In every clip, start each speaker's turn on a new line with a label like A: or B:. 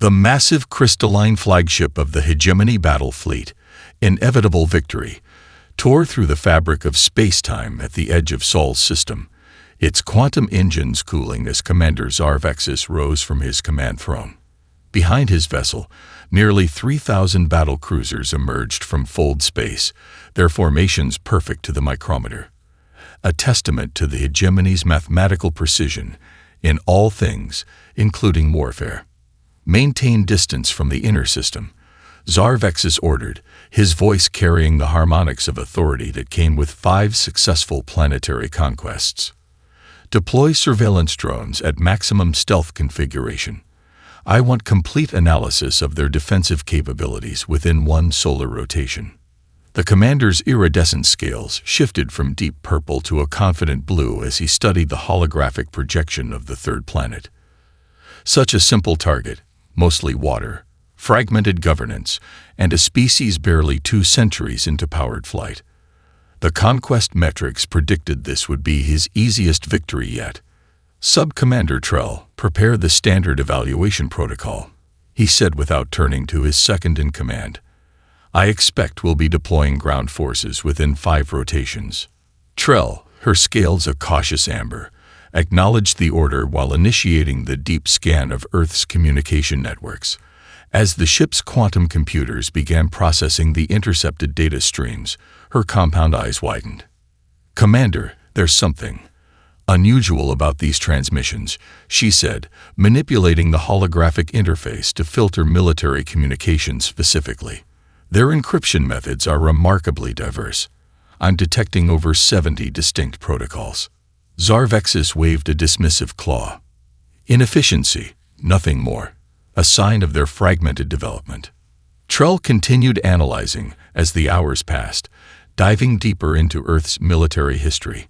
A: The massive crystalline flagship of the hegemony battle fleet, Inevitable Victory, tore through the fabric of space-time at the edge of Sol's system, its quantum engines cooling as Commander Zarvexis rose from his command throne. Behind his vessel, nearly 3,000 battle cruisers emerged from fold space, their formations perfect to the micrometer, a testament to the hegemony's mathematical precision in all things, including warfare. Maintain distance from the inner system, Zarvexis ordered, his voice carrying the harmonics of authority that came with 5 successful planetary conquests. Deploy surveillance drones at maximum stealth configuration. I want complete analysis of their defensive capabilities within 1 solar rotation. The commander's iridescent scales shifted from deep purple to a confident blue as he studied the holographic projection of the third planet. Such a simple target, mostly water, fragmented governance, and a species barely 2 centuries into powered flight. The conquest metrics predicted this would be his easiest victory yet. Sub-Commander Trell, prepare the standard evaluation protocol, he said without turning to his second-in-command. I expect we'll be deploying ground forces within 5 rotations. Trell, her scales a cautious amber, acknowledged the order while initiating the deep scan of Earth's communication networks. As the ship's quantum computers began processing the intercepted data streams, her compound eyes widened. Commander, there's something unusual about these transmissions, she said, manipulating the holographic interface to filter military communications specifically. Their encryption methods are remarkably diverse. I'm detecting over 70 distinct protocols. Zarvexis waved a dismissive claw. Inefficiency, nothing more. A sign of their fragmented development. Trell continued analyzing as the hours passed, diving deeper into Earth's military history.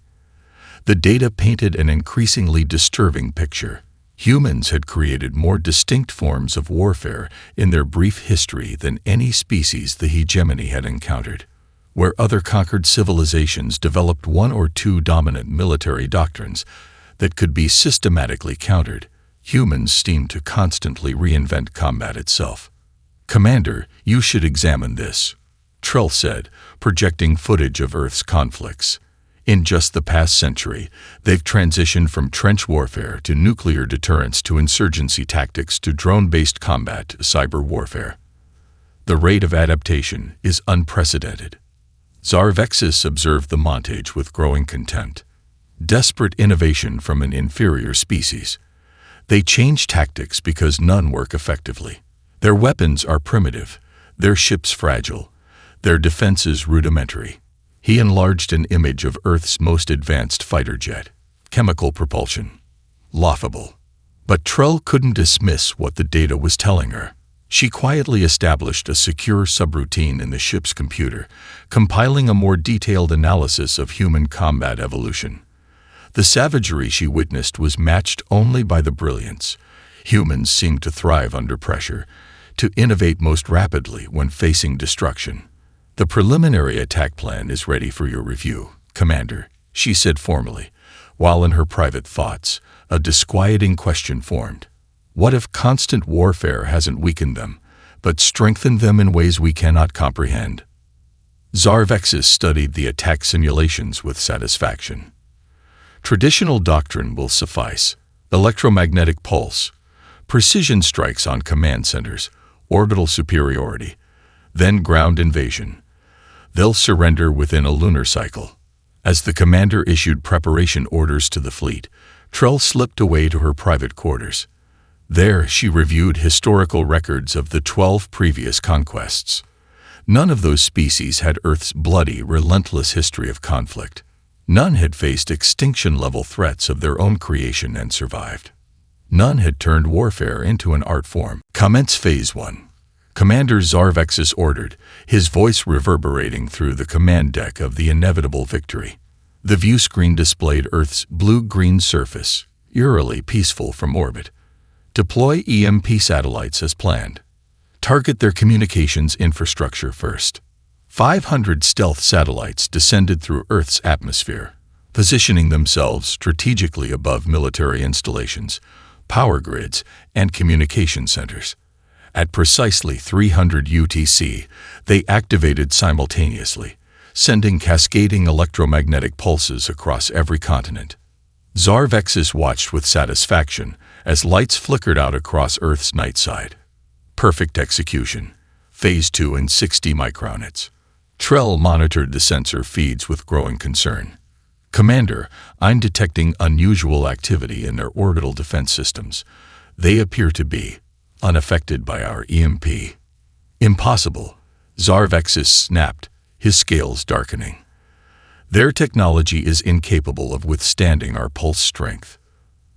A: The data painted an increasingly disturbing picture. Humans had created more distinct forms of warfare in their brief history than any species the hegemony had encountered. Where other conquered civilizations developed 1 or 2 dominant military doctrines that could be systematically countered, humans seemed to constantly reinvent combat itself. Commander, you should examine this, Trell said, projecting footage of Earth's conflicts. In just the past century, they've transitioned from trench warfare to nuclear deterrence to insurgency tactics to drone-based combat to cyber warfare. The rate of adaptation is unprecedented. Zarvexis observed the montage with growing contempt. Desperate innovation from an inferior species. They change tactics because none work effectively. Their weapons are primitive, their ships fragile, their defenses rudimentary. He enlarged an image of Earth's most advanced fighter jet, chemical propulsion. Laughable. But Trell couldn't dismiss what the data was telling her. She quietly established a secure subroutine in the ship's computer, compiling a more detailed analysis of human combat evolution. The savagery she witnessed was matched only by the brilliance. Humans seemed to thrive under pressure, to innovate most rapidly when facing destruction. The preliminary attack plan is ready for your review, Commander, she said formally, while in her private thoughts, a disquieting question formed. What if constant warfare hasn't weakened them, but strengthened them in ways we cannot comprehend? Zarvexis studied the attack simulations with satisfaction. Traditional doctrine will suffice. Electromagnetic pulse, precision strikes on command centers, orbital superiority, then ground invasion. They'll surrender within a lunar cycle. As the commander issued preparation orders to the fleet, Trell slipped away to her private quarters. There, she reviewed historical records of the 12 previous conquests. None of those species had Earth's bloody, relentless history of conflict. None had faced extinction-level threats of their own creation and survived. None had turned warfare into an art form. Commence Phase 1. Commander Zarvexis ordered, his voice reverberating through the command deck of the Inevitable Victory. The view screen displayed Earth's blue-green surface, eerily peaceful from orbit. Deploy EMP satellites as planned. Target their communications infrastructure first. 500 stealth satellites descended through Earth's atmosphere, positioning themselves strategically above military installations, power grids, and communication centers. At precisely 300 UTC, they activated simultaneously, sending cascading electromagnetic pulses across every continent. Zarvexis watched with satisfaction as lights flickered out across Earth's night side. Perfect execution. Phase 2 in 60 micronits. Trell monitored the sensor feeds with growing concern. Commander, I'm detecting unusual activity in their orbital defense systems. They appear to be unaffected by our EMP. Impossible. Zarvexis snapped, his scales darkening. Their technology is incapable of withstanding our pulse strength.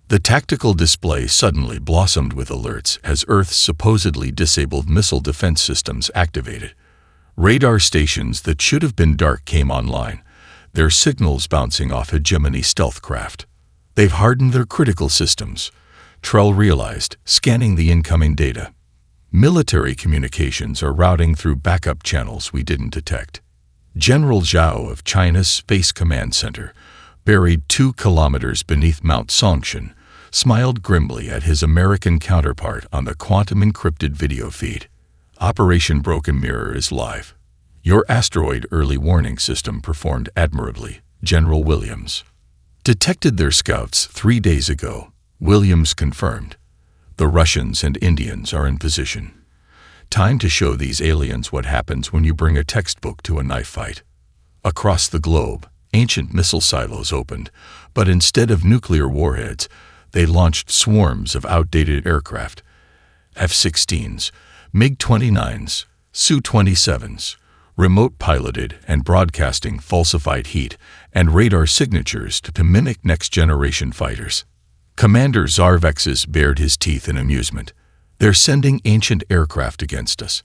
A: The tactical display suddenly blossomed with alerts as Earth's supposedly disabled missile defense systems activated. Radar stations that should have been dark came online, their signals bouncing off hegemony stealth craft. They've hardened their critical systems, Trell realized, scanning the incoming data. Military communications are routing through backup channels we didn't detect. General Zhao of China's Space Command Center, buried 2 kilometers beneath Mount Songshan, smiled grimly at his American counterpart on the quantum-encrypted video feed. Operation Broken Mirror is live. Your asteroid early warning system performed admirably, General Williams. Detected their scouts 3 days ago, Williams confirmed. The Russians and Indians are in position. Time to show these aliens what happens when you bring a textbook to a knife fight. Across the globe, ancient missile silos opened, but instead of nuclear warheads, they launched swarms of outdated aircraft. F-16s, MiG-29s, Su-27s, remote-piloted and broadcasting falsified heat and radar signatures to mimic next-generation fighters. Commander Zarvexis bared his teeth in amusement. They're sending ancient aircraft against us.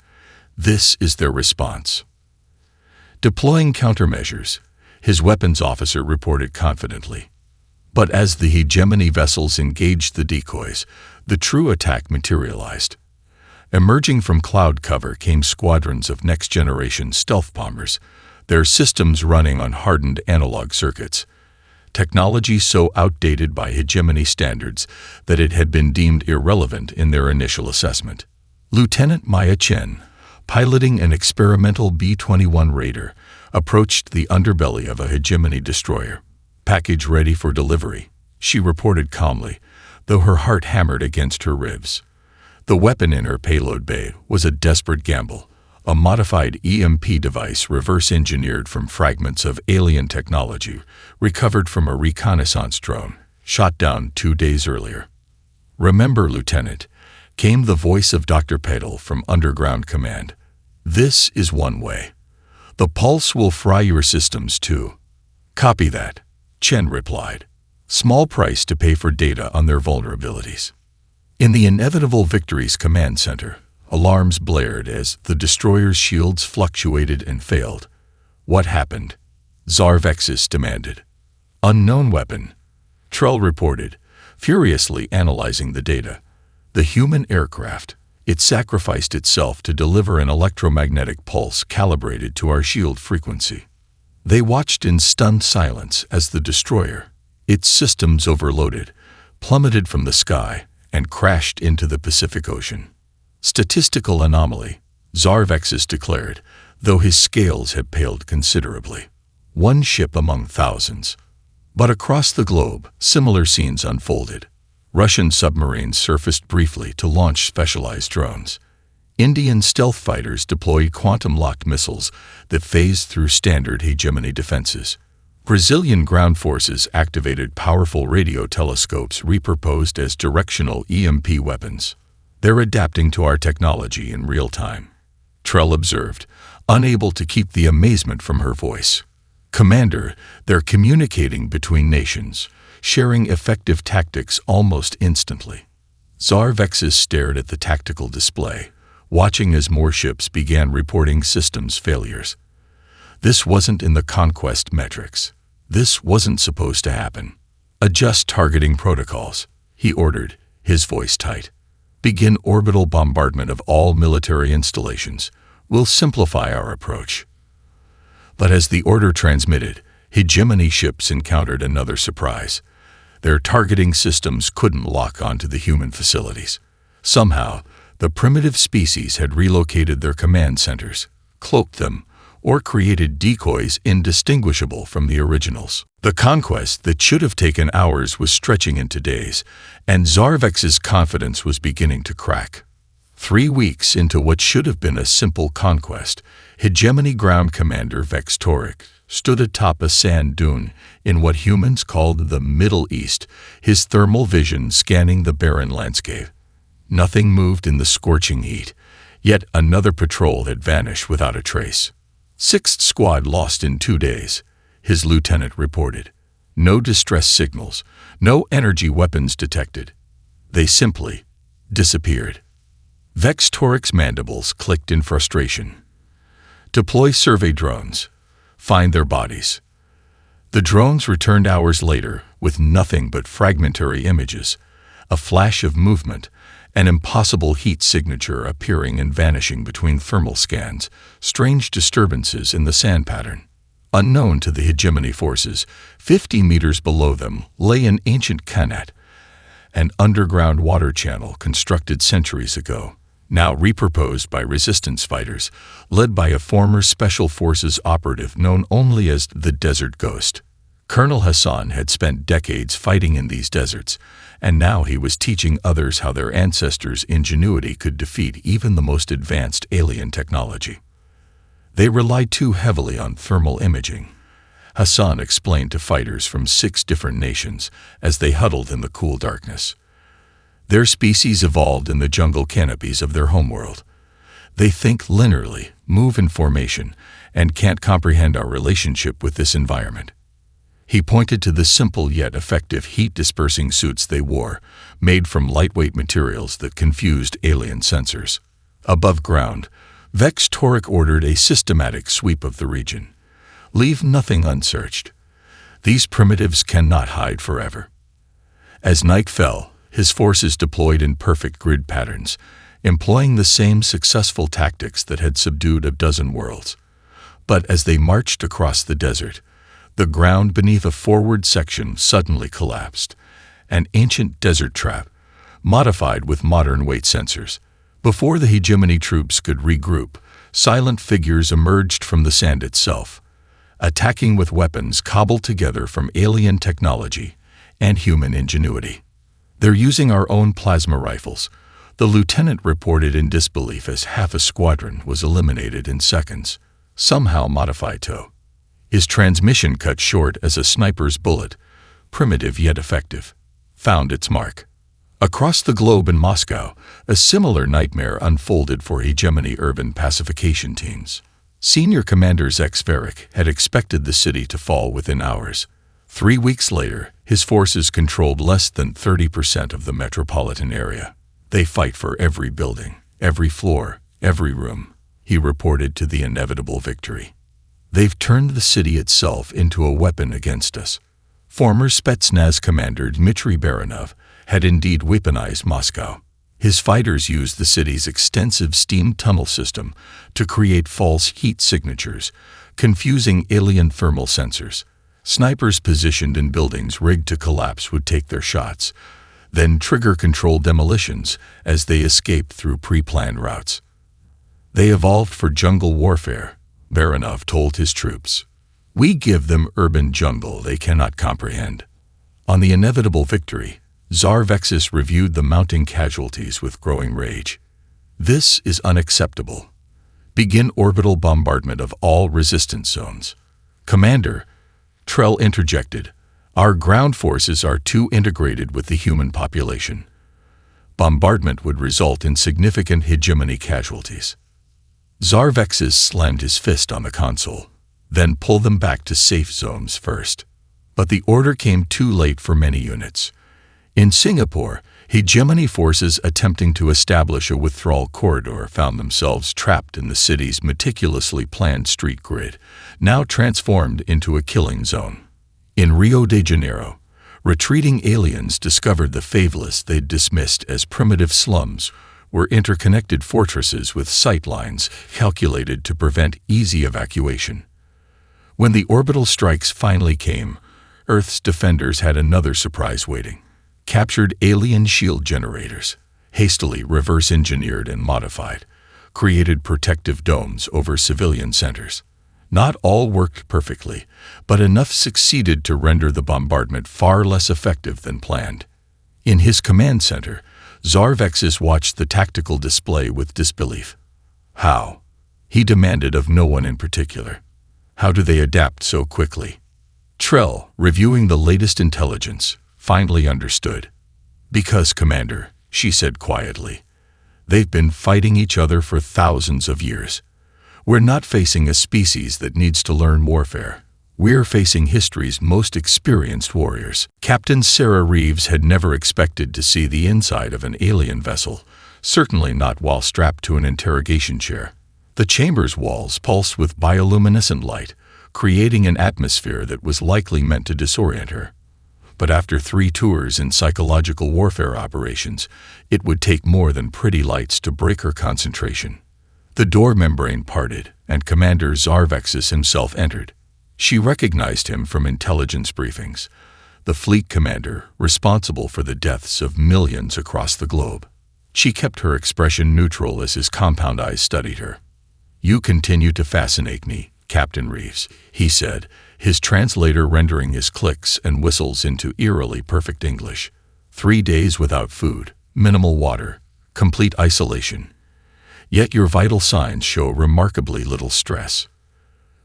A: This is their response. Deploying countermeasures, his weapons officer reported confidently. But as the hegemony vessels engaged the decoys, the true attack materialized. Emerging from cloud cover came squadrons of next-generation stealth bombers, their systems running on hardened analog circuits. Technology so outdated by hegemony standards that it had been deemed irrelevant in their initial assessment. Lieutenant Maya Chen, piloting an experimental B-21 Raider, approached the underbelly of a hegemony destroyer. Package ready for delivery, she reported calmly, though her heart hammered against her ribs. The weapon in her payload bay was a desperate gamble, a modified EMP device reverse-engineered from fragments of alien technology recovered from a reconnaissance drone, shot down 2 days earlier. Remember, Lieutenant, came the voice of Dr. Petal from Underground Command. This is one way. The pulse will fry your systems too. Copy that, Chen replied. Small price to pay for data on their vulnerabilities. In the Inevitable Victories Command Center, alarms blared as the destroyer's shields fluctuated and failed. What happened? Zarvexis demanded. Unknown weapon, Trell reported, furiously analyzing the data. The human aircraft, it sacrificed itself to deliver an electromagnetic pulse calibrated to our shield frequency. They watched in stunned silence as the destroyer, its systems overloaded, plummeted from the sky and crashed into the Pacific Ocean. Statistical anomaly, Zarvexis declared, though his scales had paled considerably. One ship among thousands. But across the globe, similar scenes unfolded. Russian submarines surfaced briefly to launch specialized drones. Indian stealth fighters deployed quantum-locked missiles that phased through standard hegemony defenses. Brazilian ground forces activated powerful radio telescopes repurposed as directional EMP weapons. They're adapting to our technology in real time, Trell observed, unable to keep the amazement from her voice. Commander, they're communicating between nations, sharing effective tactics almost instantly. Zarvexis stared at the tactical display, watching as more ships began reporting systems failures. This wasn't in the conquest metrics. This wasn't supposed to happen. Adjust targeting protocols, he ordered, his voice tight. Begin orbital bombardment of all military installations. We'll simplify our approach. But as the order transmitted, hegemony ships encountered another surprise. Their targeting systems couldn't lock onto the human facilities. Somehow, The primitive species had relocated their command centers, cloaked them, or created decoys indistinguishable from the originals. The conquest that should have taken hours was stretching into days, and Zarvex's confidence was beginning to crack. 3 weeks into what should have been a simple conquest, Hegemony Ground Commander Vex Torek stood atop a sand dune in what humans called the Middle East, his thermal vision scanning the barren landscape. Nothing moved in the scorching heat, yet another patrol had vanished without a trace. 6th Squad lost in 2 days, his lieutenant reported. No distress signals, no energy weapons detected. They simply disappeared. Vex Torek's mandibles clicked in frustration. Deploy survey drones. Find their bodies. The drones returned hours later with nothing but fragmentary images, a flash of movement, an impossible heat signature appearing and vanishing between thermal scans, strange disturbances in the sand pattern. Unknown to the hegemony forces, 50 meters below them lay an ancient Kanat, an underground water channel constructed centuries ago, now repurposed by resistance fighters, led by a former Special Forces operative known only as the Desert Ghost. Colonel Hassan had spent decades fighting in these deserts, and now he was teaching others how their ancestors' ingenuity could defeat even the most advanced alien technology. They relied too heavily on thermal imaging, Hassan explained to fighters from 6 different nations as they huddled in the cool darkness. Their species evolved in the jungle canopies of their homeworld. They think linearly, move in formation, and can't comprehend our relationship with this environment. He pointed to the simple yet effective heat-dispersing suits they wore, made from lightweight materials that confused alien sensors. Above ground, Vex Torek ordered a systematic sweep of the region. Leave nothing unsearched. These primitives cannot hide forever. As night fell, his forces deployed in perfect grid patterns, employing the same successful tactics that had subdued a dozen worlds. But as they marched across the desert, the ground beneath a forward section suddenly collapsed, an ancient desert trap, modified with modern weight sensors. Before the hegemony troops could regroup, silent figures emerged from the sand itself, attacking with weapons cobbled together from alien technology and human ingenuity. "They're using our own plasma rifles," the lieutenant reported in disbelief as half a squadron was eliminated in seconds, somehow modified to. His transmission cut short as a sniper's bullet, primitive yet effective, found its mark. Across the globe in Moscow, a similar nightmare unfolded for hegemony urban pacification teams. Senior Commander Xverik had expected the city to fall within hours. 3 weeks later, his forces controlled less than 30% of the metropolitan area. "They fight for every building, every floor, every room," he reported to the inevitable victory. "They've turned the city itself into a weapon against us." Former Spetsnaz Commander Dmitry Baranov had indeed weaponized Moscow. His fighters used the city's extensive steam tunnel system to create false heat signatures, confusing alien thermal sensors. Snipers positioned in buildings rigged to collapse would take their shots, then trigger controlled demolitions as they escaped through pre-planned routes. "They evolved for jungle warfare," Baranov told his troops. "We give them urban jungle they cannot comprehend." On the inevitable victory, Zarvexis reviewed the mounting casualties with growing rage. "This is unacceptable. Begin orbital bombardment of all resistance zones." "Commander," Trell interjected, "our ground forces are too integrated with the human population. Bombardment would result in significant hegemony casualties." Zarvexis slammed his fist on the console. "Then pull them back to safe zones first." But the order came too late for many units. In Singapore, hegemony forces attempting to establish a withdrawal corridor found themselves trapped in the city's meticulously planned street grid, now transformed into a killing zone. In Rio de Janeiro, retreating aliens discovered the favelas they'd dismissed as primitive slums were interconnected fortresses with sight lines calculated to prevent easy evacuation. When the orbital strikes finally came, Earth's defenders had another surprise waiting. Captured alien shield generators. hastily reverse-engineered and modified, created protective domes over civilian centers. Not all worked perfectly, but enough succeeded to render the bombardment far less effective than planned. In his command center, Zarvexis watched the tactical display with disbelief. How? He demanded of no one in particular. How do they adapt so quickly? Trell, reviewing the latest intelligence, finally understood. Because, Commander, she said quietly, they've been fighting each other for thousands of years. We're not facing a species that needs to learn warfare. We're facing history's most experienced warriors. Captain Sarah Reeves had never expected to see the inside of an alien vessel, certainly not while strapped to an interrogation chair. The chamber's walls pulsed with bioluminescent light, creating an atmosphere that was likely meant to disorient her. But after 3 tours in psychological warfare operations, it would take more than pretty lights to break her concentration. The door membrane parted, and Commander Zarvexis himself entered. She recognized him from intelligence briefings, the fleet commander responsible for the deaths of millions across the globe. She kept her expression neutral as his compound eyes studied her. "You continue to fascinate me, Captain Reeves," he said, his translator rendering his clicks and whistles into eerily perfect English. 3 days without food, minimal water, complete isolation. Yet your vital signs show remarkably little stress.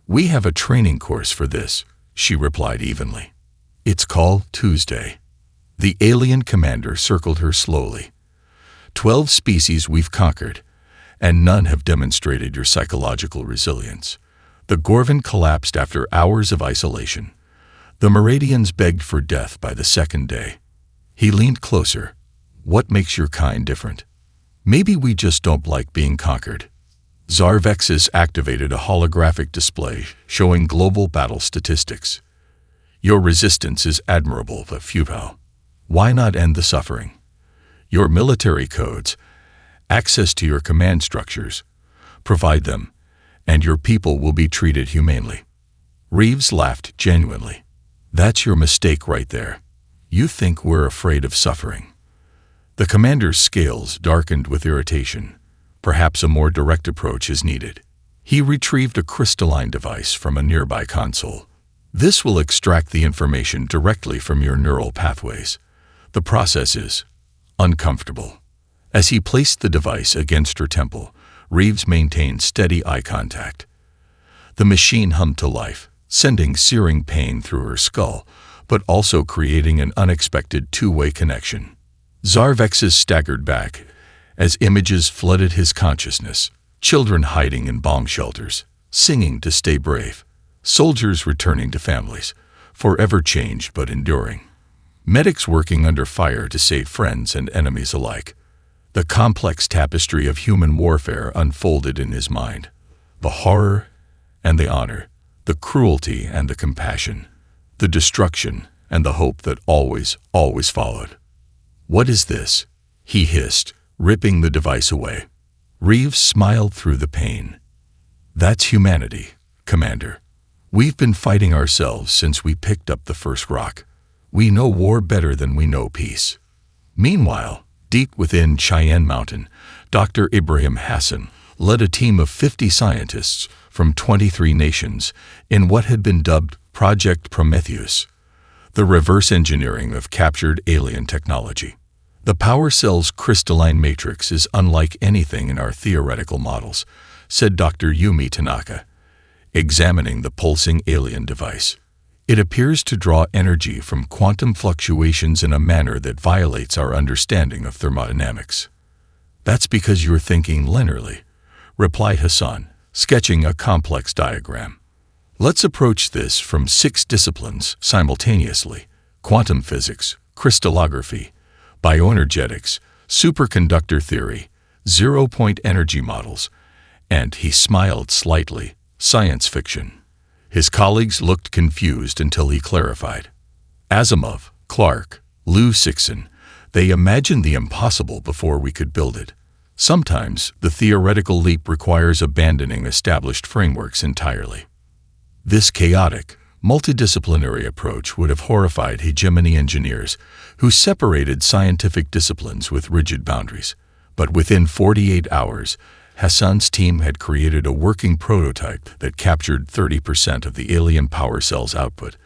A: "We have a training course for this," she replied evenly. "It's called Tuesday." The alien commander circled her slowly. 12 species we've conquered, and none have demonstrated your psychological resilience. The Gorvan collapsed after hours of isolation. The Meridians begged for death by the 2nd day. He leaned closer. "What makes your kind different? Maybe we just don't like being conquered." Zarvexis activated a holographic display showing global battle statistics. "Your resistance is admirable but futile. Why not end the suffering? Your military codes, access to your command structures, provide them, and your people will be treated humanely." Reeves laughed genuinely. "That's your mistake right there. You think we're afraid of suffering." The commander's scales darkened with irritation. Perhaps a more direct approach is needed. He retrieved a crystalline device from a nearby console. "This will extract the information directly from your neural pathways. The process is uncomfortable." As he placed the device against her temple, Reeves maintained steady eye contact. The machine hummed to life, sending searing pain through her skull, but also creating an unexpected two-way connection. Zarvexis staggered back as images flooded his consciousness. Children hiding in bomb shelters, singing to stay brave. Soldiers returning to families, forever changed but enduring. Medics working under fire to save friends and enemies alike. The complex tapestry of human warfare unfolded in his mind. The horror and the honor, the cruelty and the compassion, the destruction and the hope that always followed. "What is this?" he hissed, ripping the device away. Reeves smiled through the pain. "That's humanity, Commander. We've been fighting ourselves since we picked up the first rock. We know war better than we know peace." Meanwhile, deep within Cheyenne Mountain, Dr. Ibrahim Hassan led a team of 50 scientists from 23 nations in what had been dubbed Project Prometheus, the reverse engineering of captured alien technology. "The power cell's crystalline matrix is unlike anything in our theoretical models," said Dr. Yumi Tanaka, examining the pulsing alien device. "It appears to draw energy from quantum fluctuations in a manner that violates our understanding of thermodynamics." "That's because you're thinking linearly," replied Hassan, sketching a complex diagram. "Let's approach this from 6 disciplines simultaneously: quantum physics, crystallography, bioenergetics, superconductor theory, zero-point energy models, and," he smiled slightly, "science fiction." His colleagues looked confused until he clarified. "Asimov, Clark, Lou Sixon, they imagined the impossible before we could build it. Sometimes the theoretical leap requires abandoning established frameworks entirely." This chaotic, Multidisciplinary approach would have horrified hegemony engineers who separated scientific disciplines with rigid boundaries. But within 48 hours, Hassan's team had created a working prototype that captured 30% of the alien power cell's output,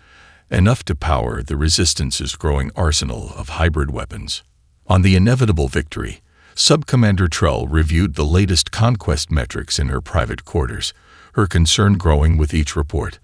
A: enough to power the Resistance's growing arsenal of hybrid weapons. On the inevitable victory, Sub-Commander Trell reviewed the latest conquest metrics in her private quarters, her concern growing with each report.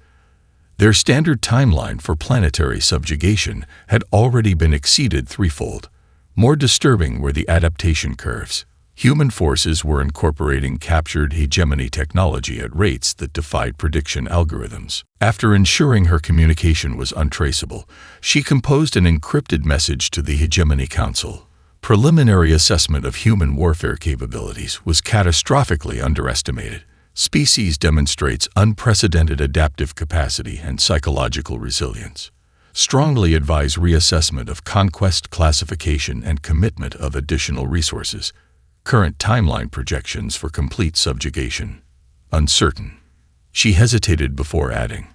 A: Their standard timeline for planetary subjugation had already been exceeded threefold. More disturbing were the adaptation curves. Human forces were incorporating captured hegemony technology at rates that defied prediction algorithms. After ensuring her communication was untraceable, she composed an encrypted message to the Hegemony Council. Preliminary assessment of human warfare capabilities was catastrophically underestimated. Species demonstrates unprecedented adaptive capacity and psychological resilience. Strongly advise reassessment of conquest classification and commitment of additional resources. Current timeline projections for complete subjugation. Uncertain. She hesitated before adding,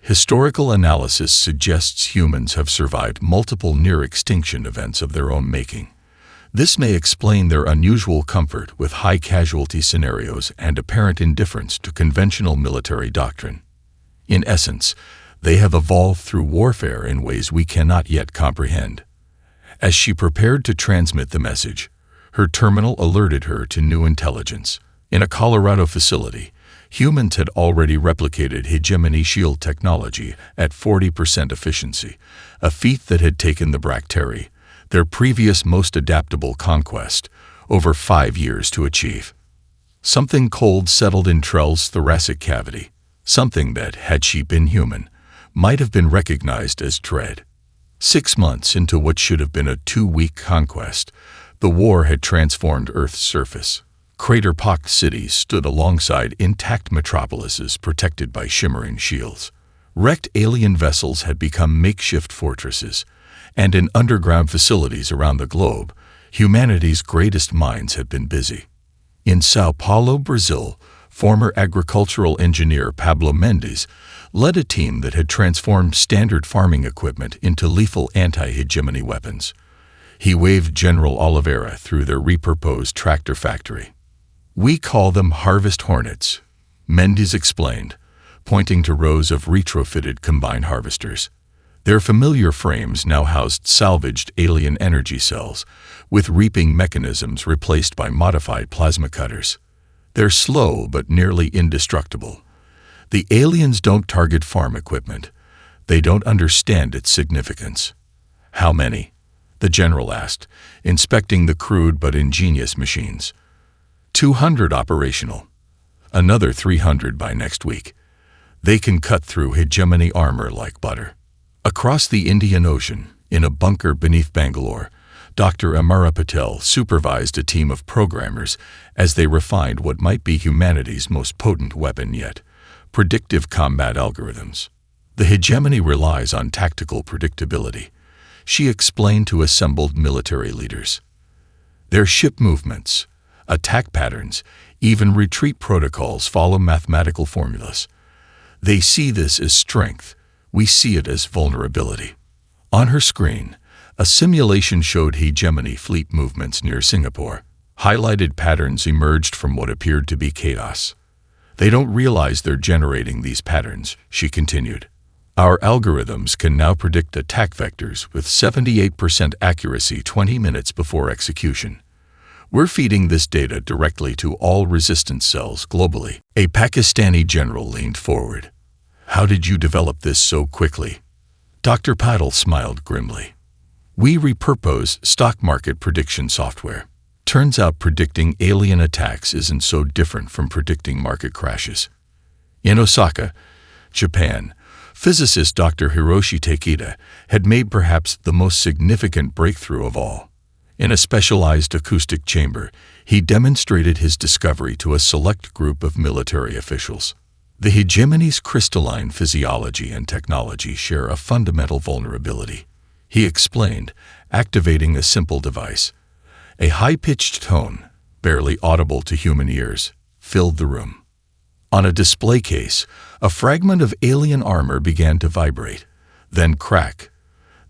A: historical analysis suggests humans have survived multiple near-extinction events of their own making. This may explain their unusual comfort with high-casualty scenarios and apparent indifference to conventional military doctrine. In essence, they have evolved through warfare in ways we cannot yet comprehend. As she prepared to transmit the message, her terminal alerted her to new intelligence. In a Colorado facility, humans had already replicated hegemony shield technology at 40% efficiency, a feat that had taken the Bracteri, their previous most adaptable conquest, over 5 years to achieve. Something cold settled in Trell's thoracic cavity, something that, had she been human, might have been recognized as dread. 6 months into what should have been a 2-week conquest, the war had transformed Earth's surface. Crater-pocked cities stood alongside intact metropolises protected by shimmering shields. Wrecked alien vessels had become makeshift fortresses, and in underground facilities around the globe, humanity's greatest minds had been busy. In Sao Paulo, Brazil, former agricultural engineer Pablo Mendes led a team that had transformed standard farming equipment into lethal anti-hegemony weapons. He waved General Oliveira through their repurposed tractor factory. "We call them Harvest Hornets," Mendes explained, pointing to rows of retrofitted combine harvesters. Their familiar frames now housed salvaged alien energy cells, with reaping mechanisms replaced by modified plasma cutters. They're slow but nearly indestructible. The aliens don't target farm equipment. They don't understand its significance. "How many?" the general asked, inspecting the crude but ingenious machines. 200 operational. Another 300 by next week. They can cut through hegemony armor like butter. Across the Indian Ocean, in a bunker beneath Bangalore, Dr. Amara Patel supervised a team of programmers as they refined what might be humanity's most potent weapon yet, predictive combat algorithms. The hegemony relies on tactical predictability, she explained to assembled military leaders. Their ship movements, attack patterns, even retreat protocols follow mathematical formulas. They see this as strength. We see it as vulnerability. On her screen, a simulation showed hegemony fleet movements near Singapore. Highlighted patterns emerged from what appeared to be chaos. They don't realize they're generating these patterns, she continued. Our algorithms can now predict attack vectors with 78% accuracy 20 minutes before execution. We're feeding this data directly to all resistance cells globally. A Pakistani general leaned forward. "How did you develop this so quickly?" Dr. Patel smiled grimly. "We repurpose stock market prediction software. Turns out predicting alien attacks isn't so different from predicting market crashes." In Osaka, Japan, physicist Dr. Hiroshi Takeda had made perhaps the most significant breakthrough of all. In a specialized acoustic chamber, he demonstrated his discovery to a select group of military officials. The hegemony's crystalline physiology and technology share a fundamental vulnerability, he explained, activating a simple device. A high-pitched tone, barely audible to human ears, filled the room. On a display case, a fragment of alien armor began to vibrate, then crack,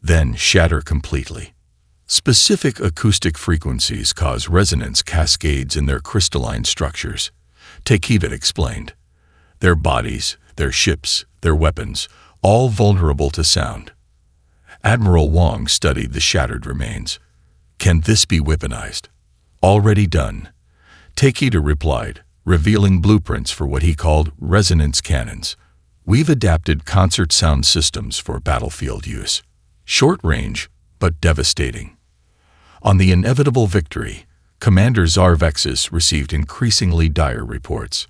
A: then shatter completely. Specific acoustic frequencies cause resonance cascades in their crystalline structures, Takeda explained. Their bodies, their ships, their weapons, all vulnerable to sound. Admiral Wong studied the shattered remains. Can this be weaponized? Already done, Takeda replied, revealing blueprints for what he called resonance cannons. We've adapted concert sound systems for battlefield use. Short range, but devastating. On the inevitable victory, Commander Zarvexis received increasingly dire reports.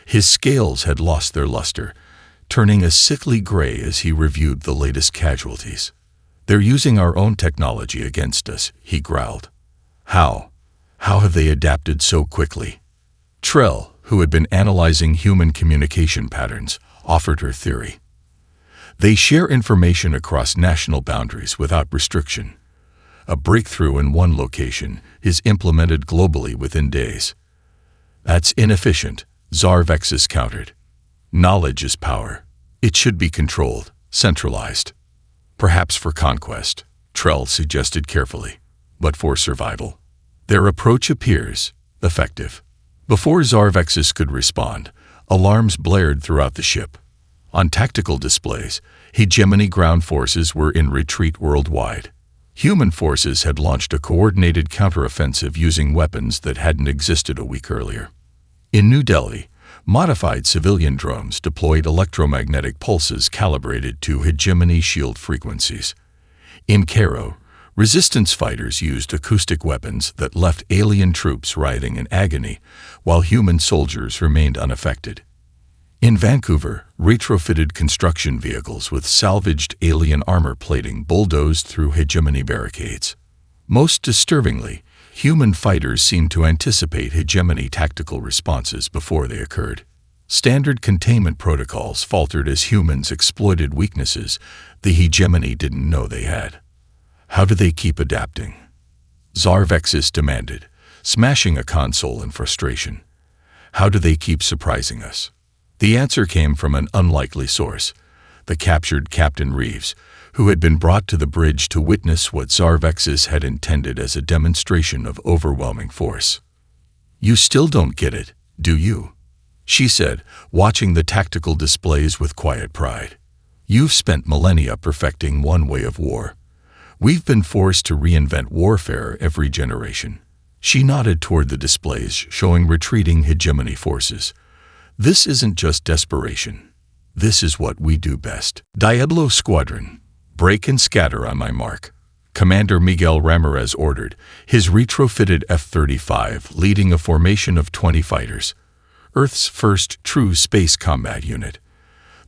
A: His scales had lost their luster, turning a sickly gray as he reviewed the latest casualties. They're using our own technology against us, he growled. How? How have they adapted so quickly? Trell, who had been analyzing human communication patterns, offered her theory. They share information across national boundaries without restriction. A breakthrough in one location is implemented globally within days. That's inefficient, Zarvexis countered. Knowledge is power. It should be controlled, centralized. Perhaps for conquest, Trell suggested carefully, but for survival. Their approach appears effective. Before Zarvexis could respond, alarms blared throughout the ship. On tactical displays, hegemony ground forces were in retreat worldwide. Human forces had launched a coordinated counteroffensive using weapons that hadn't existed a week earlier. In New Delhi, modified civilian drones deployed electromagnetic pulses calibrated to hegemony shield frequencies. In Cairo, resistance fighters used acoustic weapons that left alien troops writhing in agony, while human soldiers remained unaffected. In Vancouver, retrofitted construction vehicles with salvaged alien armor plating bulldozed through hegemony barricades. Most disturbingly, human fighters seemed to anticipate hegemony tactical responses before they occurred. Standard containment protocols faltered as humans exploited weaknesses the hegemony didn't know they had. How do they keep adapting? Zarvexis demanded, smashing a console in frustration. How do they keep surprising us? The answer came from an unlikely source, the captured Captain Reeves, who had been brought to the bridge to witness what Zarvexis had intended as a demonstration of overwhelming force. You still don't get it, do you? She said, watching the tactical displays with quiet pride. You've spent millennia perfecting one way of war. We've been forced to reinvent warfare every generation. She nodded toward the displays showing retreating hegemony forces. This isn't just desperation. This is what we do best. Diablo Squadron, break and scatter on my mark, Commander Miguel Ramirez ordered, his retrofitted F-35 leading a formation of 20 fighters, Earth's first true space combat unit.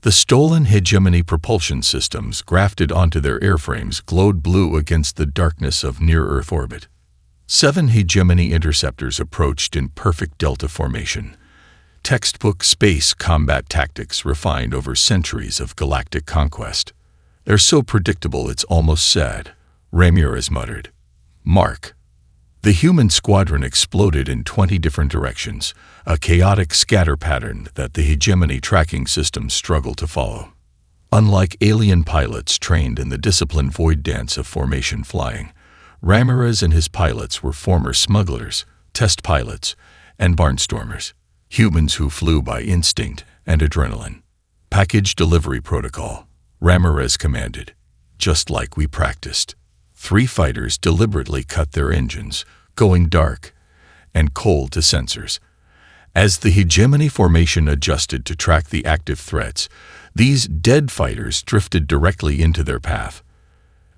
A: The stolen hegemony propulsion systems grafted onto their airframes glowed blue against the darkness of near-Earth orbit. 7 hegemony interceptors approached in perfect delta formation. Textbook space combat tactics refined over centuries of galactic conquest. They're so predictable it's almost sad, Ramirez muttered. Mark. The human squadron exploded in 20 different directions, a chaotic scatter pattern that the hegemony tracking systems struggle to follow. Unlike alien pilots trained in the disciplined void dance of formation flying, Ramirez and his pilots were former smugglers, test pilots, and barnstormers. Humans who flew by instinct and adrenaline. Package delivery protocol, Ramirez commanded. Just like we practiced. 3 fighters deliberately cut their engines, going dark and cold to sensors. As the hegemony formation adjusted to track the active threats, these dead fighters drifted directly into their path.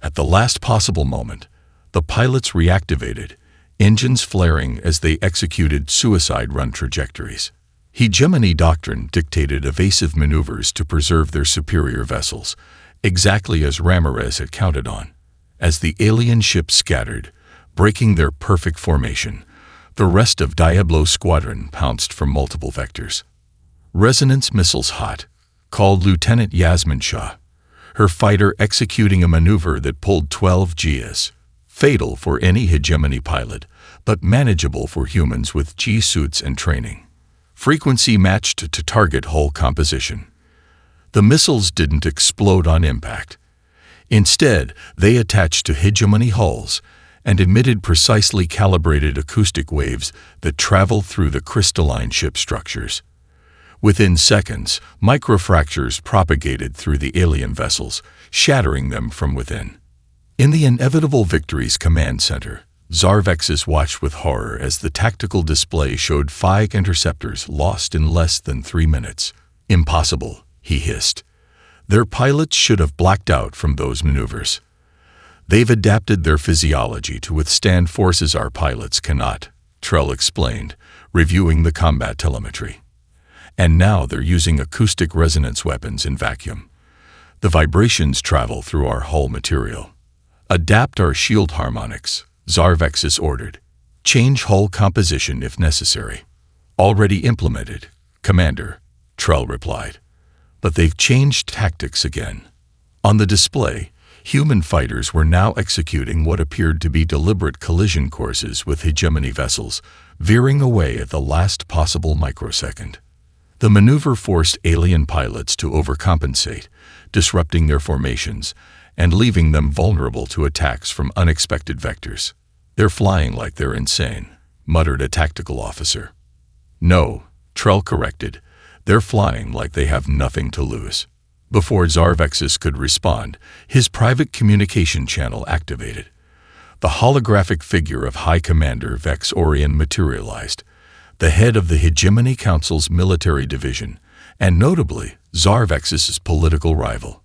A: At the last possible moment, the pilots reactivated, engines flaring as they executed suicide run trajectories. Hegemony doctrine dictated evasive maneuvers to preserve their superior vessels, exactly as Ramirez had counted on. As the alien ships scattered, breaking their perfect formation, the rest of Diablo Squadron pounced from multiple vectors. Resonance missiles hot, called Lieutenant Yasmin Shah, her fighter executing a maneuver that pulled 12 Gs. Fatal for any hegemony pilot, but manageable for humans with G suits and training. Frequency matched to target hull composition. The missiles didn't explode on impact. Instead, they attached to hegemony hulls and emitted precisely calibrated acoustic waves that traveled through the crystalline ship structures. Within seconds, microfractures propagated through the alien vessels, shattering them from within. In the Inevitable Victory's command center, Zarvexis watched with horror as the tactical display showed 5 interceptors lost in less than 3 minutes. "Impossible," he hissed. "Their pilots should have blacked out from those maneuvers. They've adapted their physiology to withstand forces our pilots cannot," Trell explained, reviewing the combat telemetry. "And now they're using acoustic resonance weapons in vacuum. The vibrations travel through our hull material. Adapt our shield harmonics," Zarvexis ordered. "Change hull composition if necessary." "Already implemented, Commander," Trell replied. But they've changed tactics again. On the display, human fighters were now executing what appeared to be deliberate collision courses with hegemony vessels, veering away at the last possible microsecond. The maneuver forced alien pilots to overcompensate, disrupting their formations and leaving them vulnerable to attacks from unexpected vectors. "They're flying like they're insane," muttered a tactical officer. "No," Trell corrected, "they're flying like they have nothing to lose." Before Zarvexis could respond, his private communication channel activated. The holographic figure of High Commander Vex Orion materialized, the head of the Hegemony Council's military division, and notably, Zarvexis' political rival.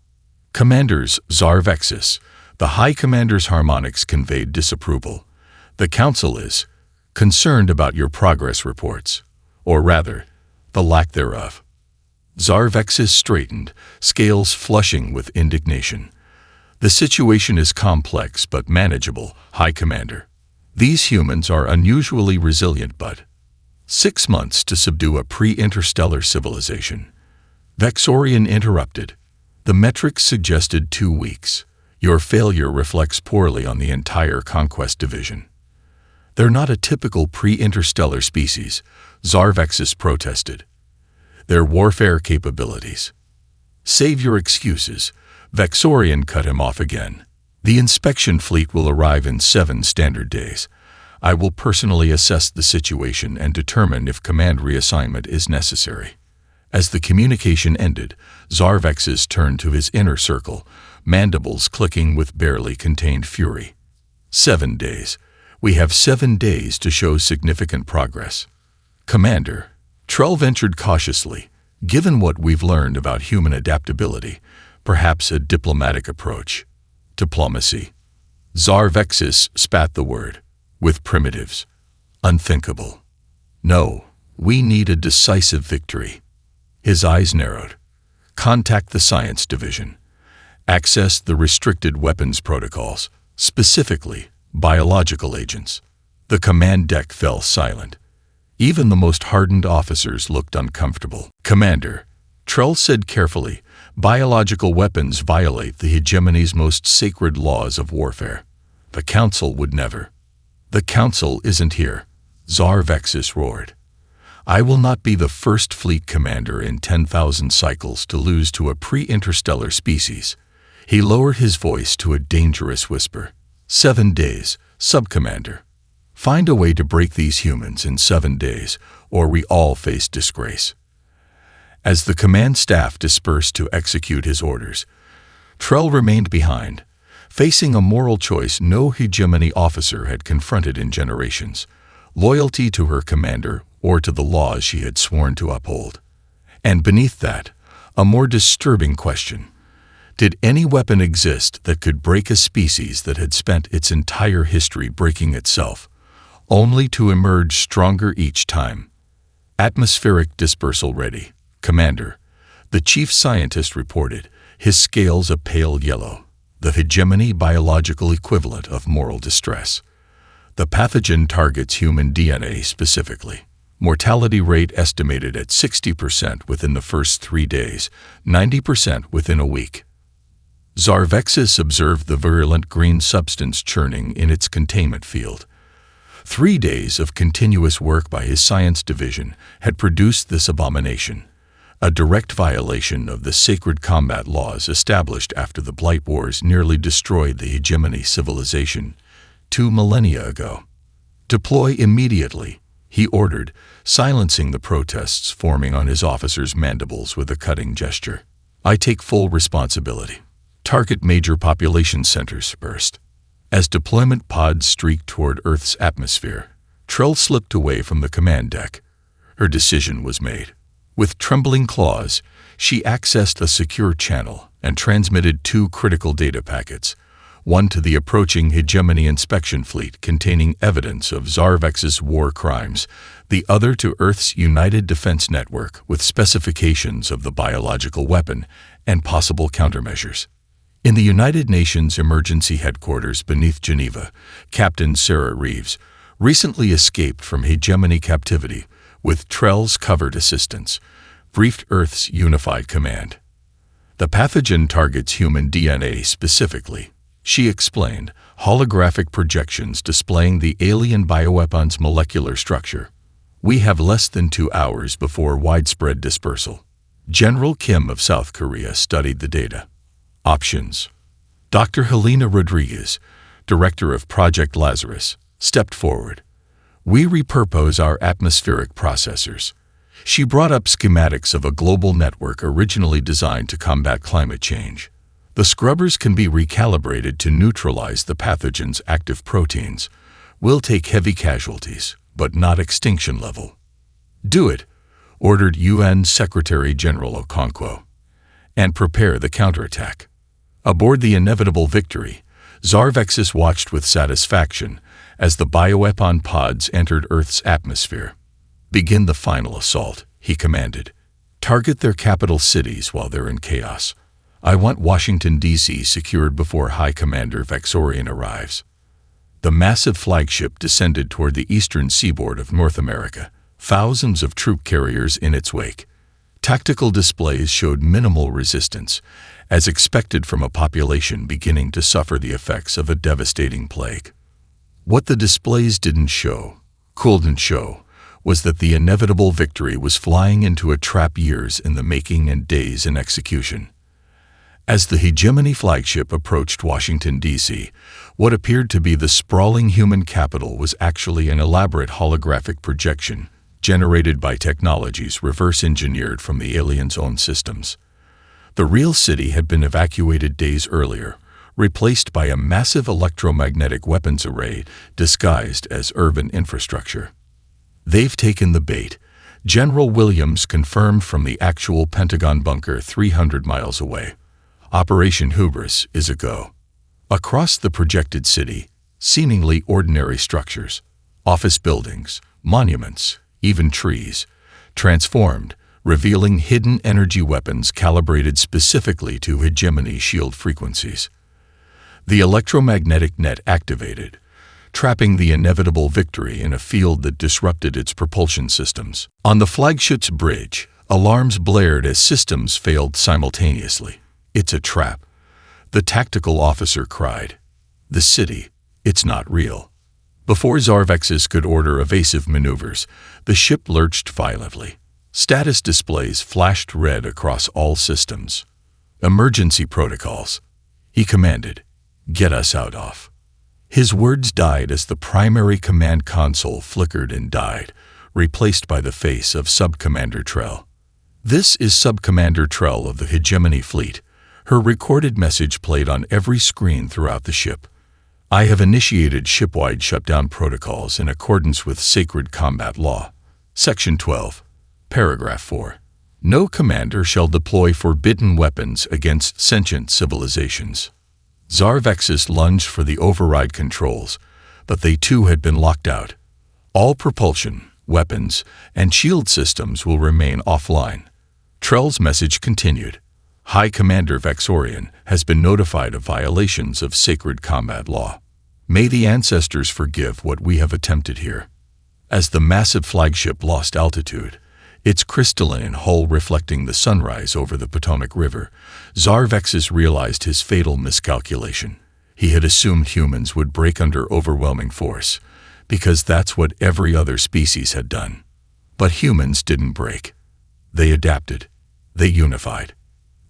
A: "Commanders, Zarvexis," the High Commander's harmonics conveyed disapproval. "The Council is concerned about your progress reports, or rather, the lack thereof." Zarvexis straightened, scales flushing with indignation. "The situation is complex but manageable, High Commander. These humans are unusually resilient but 6 months to subdue a pre-interstellar civilization." Vexorian interrupted. "The metrics suggested 2 weeks. Your failure reflects poorly on the entire Conquest Division." "They're not a typical pre-interstellar species," Zarvexis protested. "Their warfare capabilities." "Save your excuses," Vexorian cut him off again. "The inspection fleet will arrive in 7 standard days. I will personally assess the situation and determine if command reassignment is necessary." As the communication ended, Zarvexis turned to his inner circle, mandibles clicking with barely contained fury. 7 days. We have 7 days to show significant progress. Commander, Trell ventured cautiously, given what we've learned about human adaptability, perhaps a diplomatic approach. Diplomacy. Zarvexis spat the word. With primitives. Unthinkable. No, we need a decisive victory. His eyes narrowed. Contact the Science Division. Access the restricted weapons protocols, specifically biological agents. The command deck fell silent. Even the most hardened officers looked uncomfortable. "Commander," Trell said carefully, "biological weapons violate the hegemony's most sacred laws of warfare. The Council would never." "The Council isn't here," Zarvexis roared. "I will not be the first fleet commander in 10,000 cycles to lose to a pre-interstellar species." He lowered his voice to a dangerous whisper. 7 days, Subcommander. Find a way to break these humans in 7 days, or we all face disgrace." As the command staff dispersed to execute his orders, Trell remained behind, facing a moral choice no hegemony officer had confronted in generations: loyalty to her commander or to the laws she had sworn to uphold. And beneath that, a more disturbing question: did any weapon exist that could break a species that had spent its entire history breaking itself, only to emerge stronger each time? "Atmospheric dispersal ready, Commander," the chief scientist reported, his scales a pale yellow, the hegemony biological equivalent of moral distress. "The pathogen targets human DNA specifically. Mortality rate estimated at 60% within the first 3 days, 90% within a week." Zarvexis observed the virulent green substance churning in its containment field. 3 days of continuous work by his science division had produced this abomination, a direct violation of the sacred combat laws established after the Blight Wars nearly destroyed the hegemony civilization 2 millennia ago. "Deploy immediately," he ordered, silencing the protests forming on his officers' mandibles with a cutting gesture. "I take full responsibility. Target major population centers first." As deployment pods streaked toward Earth's atmosphere, Trell slipped away from the command deck. Her decision was made. With trembling claws, she accessed a secure channel and transmitted 2 critical data packets, one to the approaching hegemony inspection fleet containing evidence of Zarvex's war crimes, the other to Earth's United Defense Network with specifications of the biological weapon and possible countermeasures. In the United Nations Emergency Headquarters beneath Geneva, Captain Sarah Reeves recently escaped from hegemony captivity with Trell's covert assistance, briefed Earth's unified command. "The pathogen targets human DNA specifically," she explained, holographic projections displaying the alien bioweapon's molecular structure. "We have less than 2 hours before widespread dispersal." General Kim of South Korea studied the data. Options. Dr. Helena Rodriguez, director of Project Lazarus, stepped forward. "We repurpose our atmospheric processors." She brought up schematics of a global network originally designed to combat climate change. "The scrubbers can be recalibrated to neutralize the pathogen's active proteins. We'll take heavy casualties, but not extinction level." "Do it," ordered UN Secretary General Okonkwo, "and prepare the counterattack." Aboard the inevitable Victory, Zarvexis watched with satisfaction as the bioweapon pods entered Earth's atmosphere. "Begin the final assault," he commanded. "Target their capital cities while they're in chaos. I want Washington, D.C. secured before High Commander Vexorian arrives." The massive flagship descended toward the eastern seaboard of North America, thousands of troop carriers in its wake. Tactical displays showed minimal resistance, as expected from a population beginning to suffer the effects of a devastating plague. What the displays couldn't show, was that the inevitable Victory was flying into a trap years in the making and days in execution. As the hegemony flagship approached Washington, D.C., what appeared to be the sprawling human capital was actually an elaborate holographic projection generated by technologies reverse-engineered from the aliens' own systems. The real city had been evacuated days earlier, replaced by a massive electromagnetic weapons array disguised as urban infrastructure. "They've taken the bait," General Williams confirmed from the actual Pentagon bunker 300 miles away. "Operation Hubris is a go." Across the projected city, seemingly ordinary structures, office buildings, monuments, even trees, transformed, revealing hidden energy weapons calibrated specifically to hegemony shield frequencies. The electromagnetic net activated, trapping the inevitable Victory in a field that disrupted its propulsion systems. On the flagship's bridge, alarms blared as systems failed simultaneously. "It's a trap," the tactical officer cried. "The city, it's not real." Before Zarvexis could order evasive maneuvers, the ship lurched violently. Status displays flashed red across all systems. "Emergency protocols," he commanded. "Get us out of." His words died as the primary command console flickered and died, replaced by the face of Sub-Commander Trell. "This is Sub-Commander Trell of the Hegemony Fleet." Her recorded message played on every screen throughout the ship. "I have initiated ship-wide shutdown protocols in accordance with Sacred Combat Law. Section 12, Paragraph 4. No commander shall deploy forbidden weapons against sentient civilizations." Zarvexis lunged for the override controls, but they too had been locked out. "All propulsion, weapons, and shield systems will remain offline." Trell's message continued. "High Commander Vexorian has been notified of violations of Sacred Combat Law. May the ancestors forgive what we have attempted here." As the massive flagship lost altitude, its crystalline hull reflecting the sunrise over the Potomac River, Zarvexis realized his fatal miscalculation. He had assumed humans would break under overwhelming force, because that's what every other species had done. But humans didn't break. They adapted. They unified.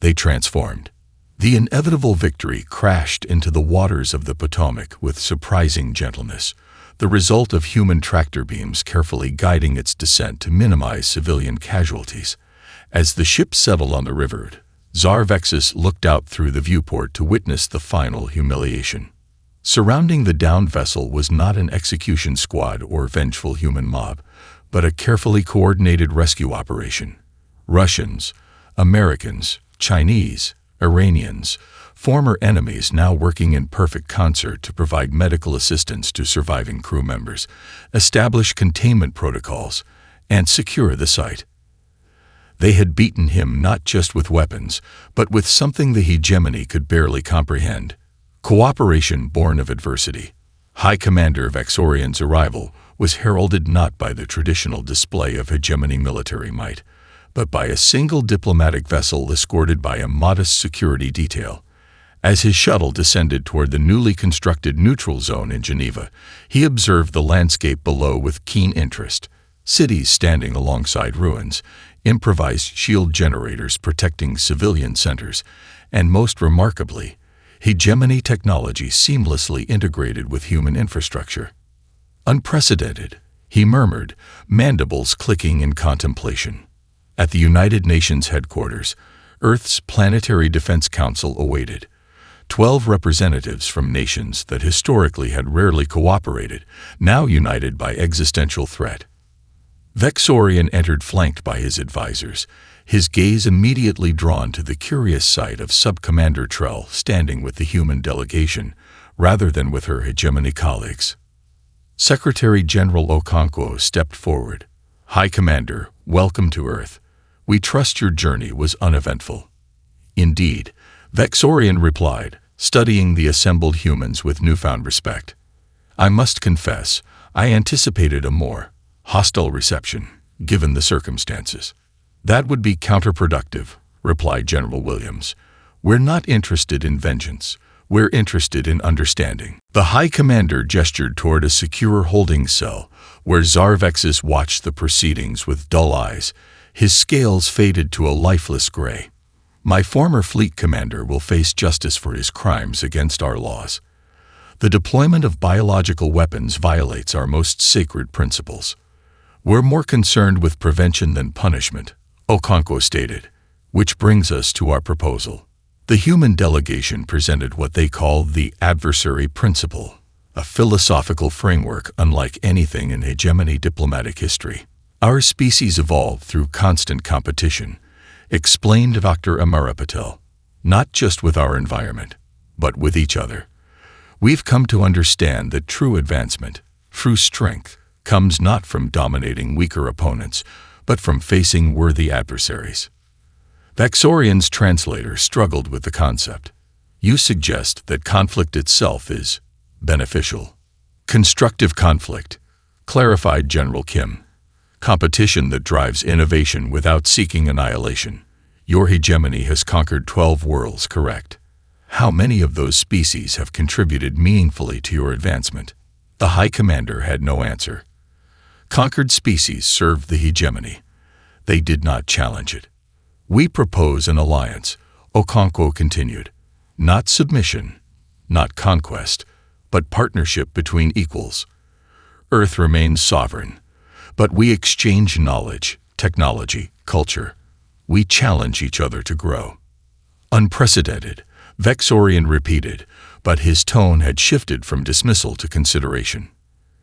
A: They transformed. The inevitable victory crashed into the waters of the Potomac with surprising gentleness, the result of human tractor beams carefully guiding its descent to minimize civilian casualties. As the ship settled on the river, Tsar Vexus looked out through the viewport to witness the final humiliation. Surrounding the downed vessel was not an execution squad or vengeful human mob, but a carefully coordinated rescue operation. Russians, Americans, Chinese, Iranians, former enemies now working in perfect concert to provide medical assistance to surviving crew members, establish containment protocols, and secure the site. They had beaten him not just with weapons, but with something the hegemony could barely comprehend: cooperation born of adversity. High Commander Vexorian's arrival was heralded not by the traditional display of hegemony military might, but by a single diplomatic vessel escorted by a modest security detail. As his shuttle descended toward the newly constructed neutral zone in Geneva, he observed the landscape below with keen interest: cities standing alongside ruins, improvised shield generators protecting civilian centers, and most remarkably, hegemony technology seamlessly integrated with human infrastructure. Unprecedented, he murmured, mandibles clicking in contemplation. At the United Nations headquarters, Earth's Planetary Defense Council awaited. 12 representatives from nations that historically had rarely cooperated, now united by existential threat. Vexorian entered flanked by his advisors, his gaze immediately drawn to the curious sight of Sub-Commander Trell standing with the human delegation, rather than with her hegemony colleagues. Secretary General Okonkwo stepped forward. "High Commander, welcome to Earth. We trust your journey was uneventful." "Indeed," Vexorian replied, studying the assembled humans with newfound respect. "I must confess, I anticipated a more hostile reception, given the circumstances." "That would be counterproductive," replied General Williams. "We're not interested in vengeance. We're interested in understanding." The High Commander gestured toward a secure holding cell, where Tsar Vexus watched the proceedings with dull eyes. His scales faded to a lifeless gray. "My former fleet commander will face justice for his crimes against our laws. The deployment of biological weapons violates our most sacred principles. We're more concerned with prevention than punishment," Okonkwo stated, "which brings us to our proposal." The human delegation presented what they call the adversary principle, a philosophical framework unlike anything in hegemony diplomatic history. "Our species evolved through constant competition," explained Dr. Amara Patel, "not just with our environment, but with each other. We've come to understand that true advancement, true strength, comes not from dominating weaker opponents, but from facing worthy adversaries." Vexorian's translator struggled with the concept. "You suggest that conflict itself is beneficial." "Constructive conflict," clarified General Kim. "Competition that drives innovation without seeking annihilation. Your hegemony has conquered 12 worlds, correct? How many of those species have contributed meaningfully to your advancement?" The High Commander had no answer. Conquered species served the hegemony. They did not challenge it. "We propose an alliance," Okonkwo continued. "Not submission, not conquest, but partnership between equals. Earth remains sovereign, but we exchange knowledge, technology, culture. We challenge each other to grow." "Unprecedented," Vexorian repeated, but his tone had shifted from dismissal to consideration.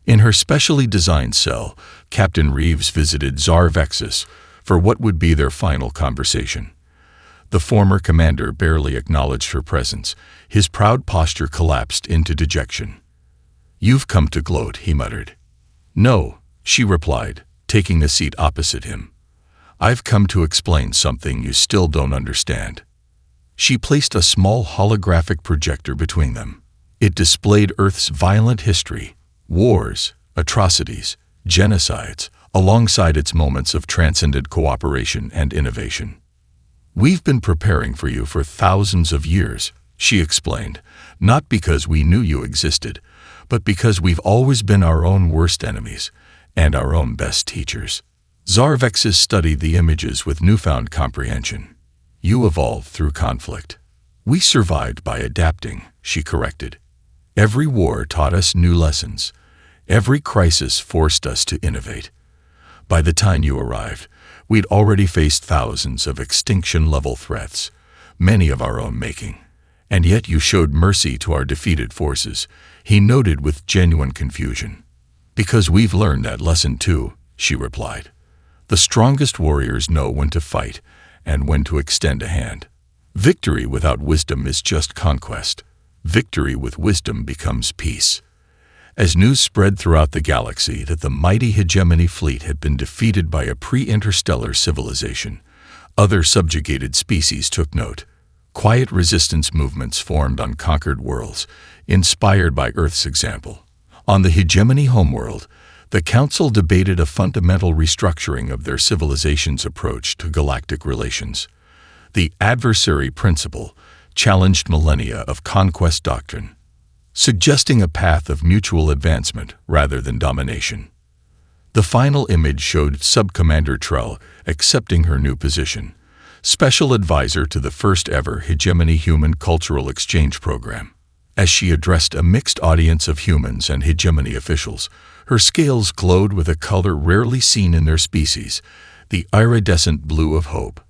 A: In her specially designed cell, Captain Reeves visited Tsar Vexus for what would be their final conversation. The former commander barely acknowledged her presence. His proud posture collapsed into dejection. "You've come to gloat," he muttered. "No," she replied, taking a seat opposite him. "I've come to explain something you still don't understand." She placed a small holographic projector between them. It displayed Earth's violent history, wars, atrocities, genocides, alongside its moments of transcendent cooperation and innovation. "We've been preparing for you for thousands of years," she explained, "not because we knew you existed, but because we've always been our own worst enemies and our own best teachers. Zarvexis studied the images with newfound comprehension. You evolved through conflict. We survived by adapting, she corrected. Every war taught us new lessons. Every crisis forced us to innovate. By the time you arrived, we'd already faced thousands of extinction-level threats, many of our own making. And yet you showed mercy to our defeated forces, he noted with genuine confusion. Because we've learned that lesson too, she replied. The strongest warriors know when to fight and when to extend a hand. Victory without wisdom is just conquest. Victory with wisdom becomes peace. As news spread throughout the galaxy that the mighty hegemony fleet had been defeated by a pre-interstellar civilization, other subjugated species took note. Quiet resistance movements formed on conquered worlds, inspired by Earth's example. On the hegemony homeworld, the Council debated a fundamental restructuring of their civilization's approach to galactic relations. The adversary principle challenged millennia of conquest doctrine, suggesting a path of mutual advancement rather than domination. The final image showed Sub-Commander Trell accepting her new position, special advisor to the first-ever Hegemony Human Cultural Exchange Program. As she addressed a mixed audience of humans and hegemony officials, her scales glowed with a color rarely seen in their species, the iridescent blue of hope.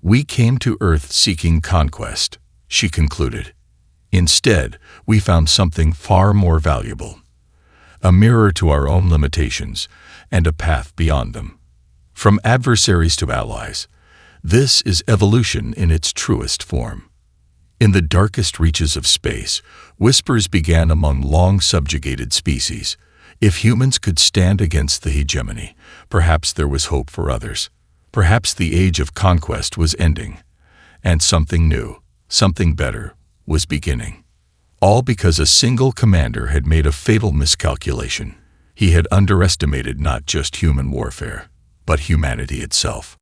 A: We came to Earth seeking conquest, she concluded. Instead, we found something far more valuable. A mirror to our own limitations and a path beyond them. From adversaries to allies, this is evolution in its truest form. In the darkest reaches of space, whispers began among long-subjugated species. If humans could stand against the hegemony, perhaps there was hope for others. Perhaps the age of conquest was ending, and something new, something better, was beginning. All because a single commander had made a fatal miscalculation. He had underestimated not just human warfare, but humanity itself.